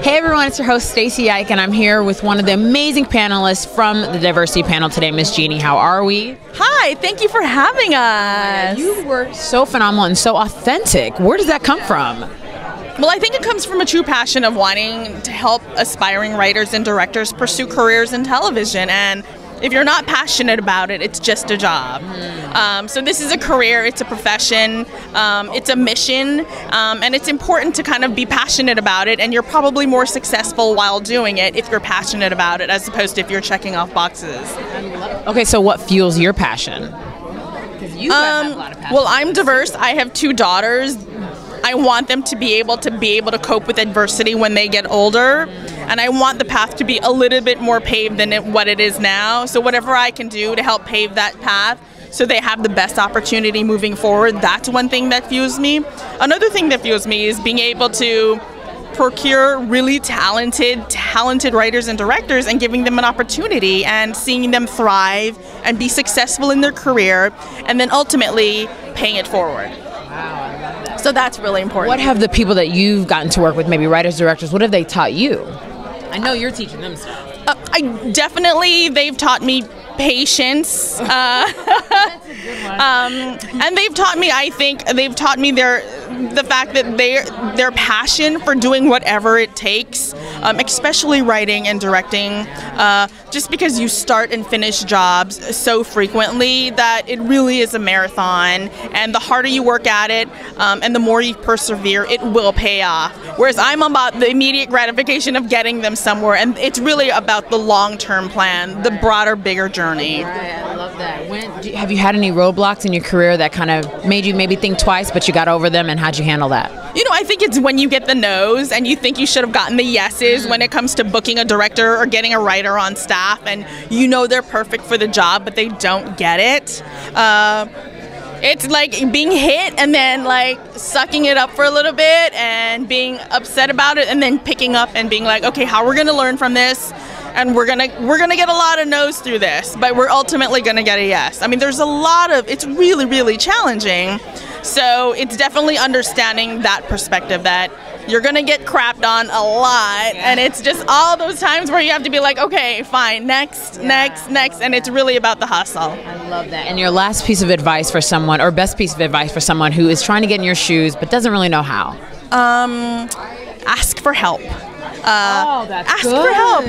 Hey everyone, it's your host Stacey Ike, and I'm here with one of the amazing panelists from the diversity panel today, Miss Jeanne. How are we? Hi, thank you for having us. You were so phenomenal and so authentic. Where does that come from? Well, I think it comes from a true passion of wanting to help aspiring writers and directors pursue careers in television. And if you're not passionate about it, it's just a job. So this is a career, it's a profession, it's a mission, and it's important to kind of be passionate about it, and you're probably more successful while doing it if you're passionate about it as opposed to if you're checking off boxes. Okay, so what fuels your passion? You have a lot of passion. Well, I'm diverse. I have 2 daughters. I want them to be able to cope with adversity when they get older, and I want the path to be a little bit more paved than what it is now. So whatever I can do to help pave that path so they have the best opportunity moving forward, that's one thing that fuels me. Another thing that fuels me is being able to procure really talented writers and directors and giving them an opportunity and seeing them thrive and be successful in their career, and then ultimately paying it forward. Wow, I love that. So that's really important. What have the people that you've gotten to work with, maybe writers, directors, what have they taught you? I know you're teaching them stuff. They've taught me patience. That's a good one. And they've taught me, the fact that their passion for doing whatever it takes, especially writing and directing, just because you start and finish jobs so frequently that it really is a marathon, and the harder you work at it and the more you persevere, it will pay off. Whereas I'm about the immediate gratification of getting them somewhere, and it's really about the long-term plan, the broader, bigger journey. Right, I love that. Have you had any roadblocks in your career that kind of made you maybe think twice, but you got over them, and how'd you handle that? You know, I think it's when you get the no's and you think you should have gotten the yeses when it comes to booking a director or getting a writer on staff, and you know they're perfect for the job, but they don't get it. It's like being hit and then like sucking it up for a little bit and being upset about it, and then picking up and being like, okay, how we're gonna learn from this, and we're gonna get a lot of no's through this, but we're ultimately gonna get a yes. I mean, there's a lot of, it's really, really challenging. So it's definitely understanding that perspective that you're gonna get crapped on a lot, and it's just all those times where you have to be like, okay, fine, next, and it's really about the hustle. I love that. And your last piece of advice for someone, or best piece of advice for someone who is trying to get in your shoes but doesn't really know how? Ask for help. Ask for help.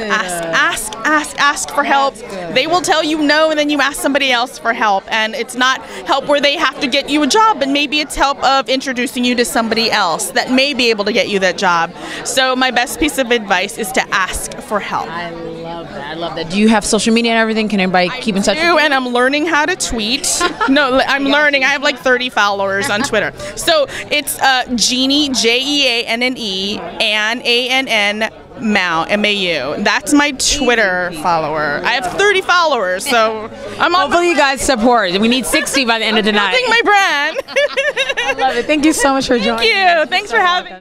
Ask for help. They will tell you no, and then you ask somebody else for help. And it's not help where they have to get you a job, but maybe it's help of introducing you to somebody else that may be able to get you that job. So my best piece of advice is to ask for help. I love that. I love that. Do you have social media and everything? Can anybody keep in touch with you? And I'm learning how to tweet. No, I'm learning. I have like 30 followers on Twitter. So it's Jeanne, Jeanne, and ANN, Mau, M-A-U. That's my Twitter follower. I have 30 followers, so I'm on. Hopefully you guys support. We need 60 by the end of the night. Building my brand. I love it. Thank you so much for joining. Thank you. Thanks for having me.